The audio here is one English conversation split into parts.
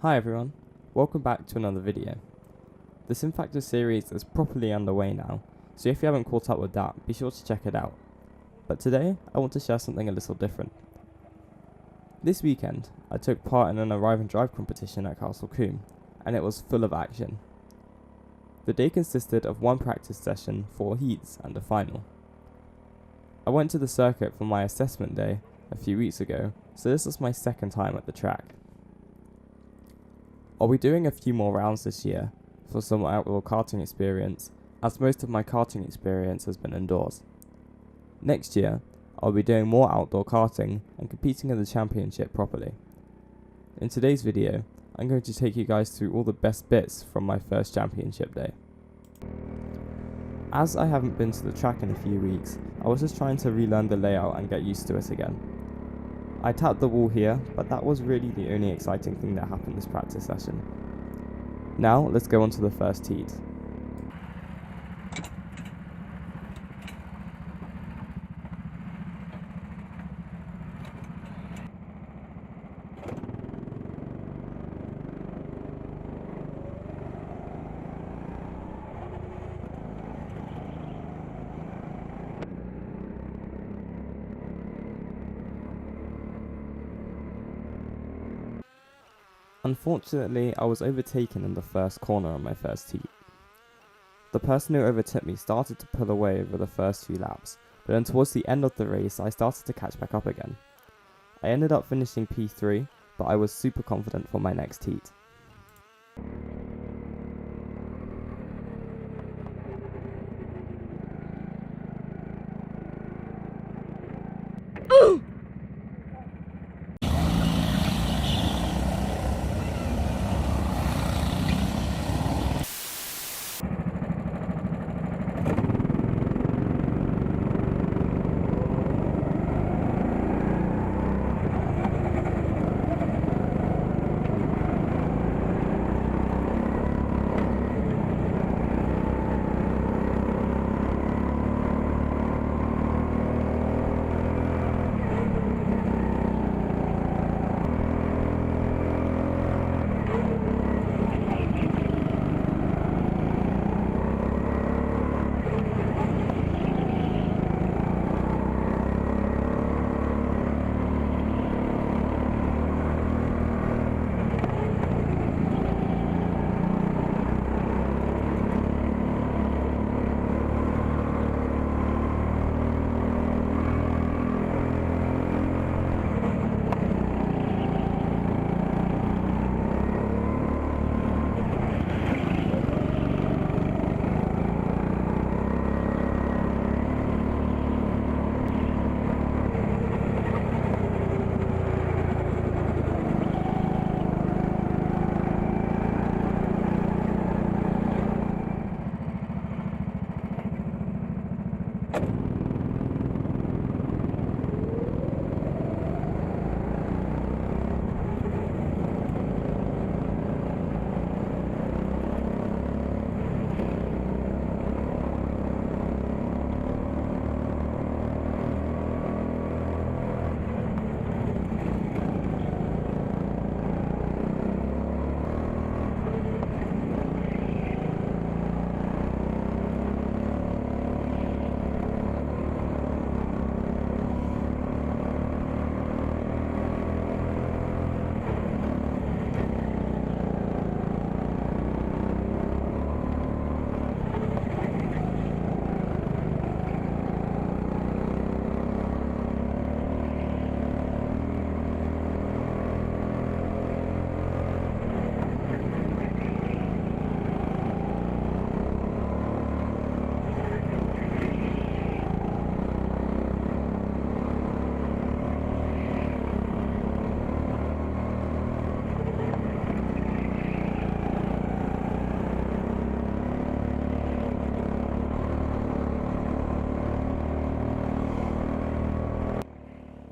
Hi everyone, welcome back to another video. The Sim Factor series is properly underway now, so if you haven't caught up with that, be sure to check it out. But today, I want to share something a little different. This weekend, I took part in an arrive and drive competition at Castle Combe, and it was full of action. The day consisted of one practice session, 4 heats, and a final. I went to the circuit for my assessment day a few weeks ago, so this was my second time at the track. I'll be doing a few more rounds this year for some outdoor karting experience, as most of my karting experience has been indoors. Next year, I'll be doing more outdoor karting and competing in the championship properly. In today's video, I'm going to take you guys through all the best bits from my first championship day. As I haven't been to the track in a few weeks, I was just trying to relearn the layout and get used to it again. I tapped the wall here, but that was really the only exciting thing that happened this practice session. Now, let's go on to the first heat. Unfortunately, I was overtaken in the first corner on my first heat. The person who overtook me started to pull away over the first few laps, but then towards the end of the race I started to catch back up again. I ended up finishing P3, but I was super confident for my next heat.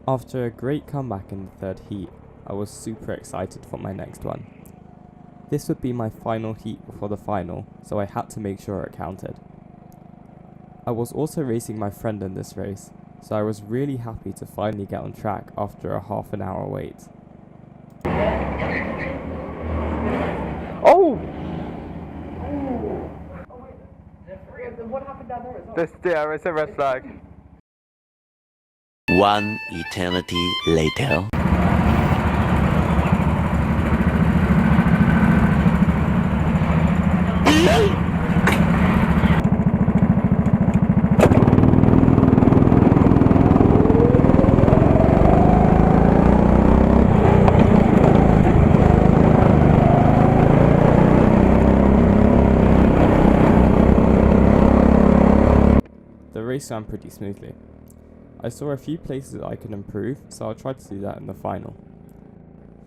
After a great comeback in the third heat, I was super excited for my next one. This would be my final heat before the final, so I had to make sure it counted. I was also racing my friend in this race, so I was really happy to finally get on track after a half an hour wait. It's a red flag. One eternity later. The race ran pretty smoothly. I saw a few places that I could improve, so I tried to do that in the final.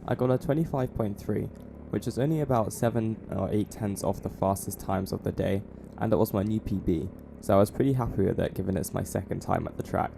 I got a 25.3, which is only about 7 or 8 tenths off the fastest times of the day, and it was my new PB, so I was pretty happy with it given it's my second time at the track.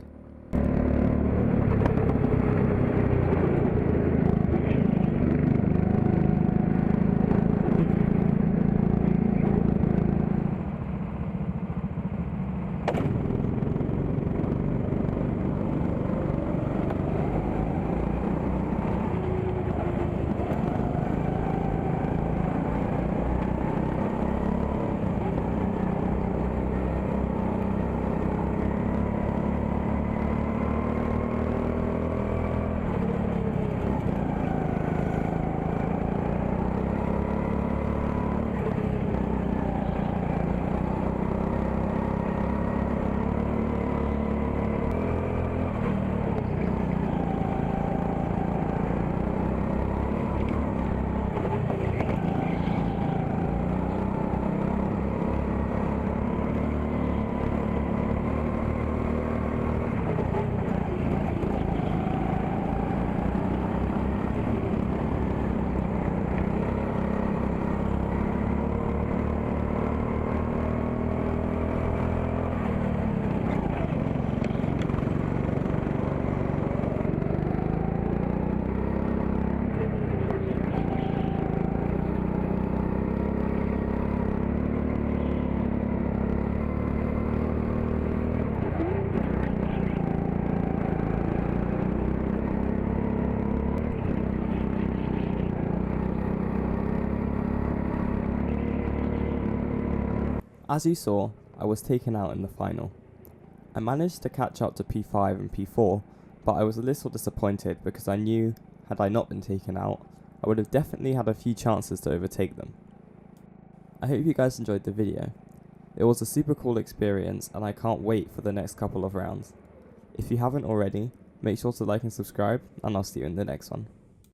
As you saw, I was taken out in the final. I managed to catch up to P5 and P4, but I was a little disappointed because I knew, had I not been taken out, I would have definitely had a few chances to overtake them. I hope you guys enjoyed the video. It was a super cool experience and I can't wait for the next couple of rounds. If you haven't already, make sure to like and subscribe, and I'll see you in the next one.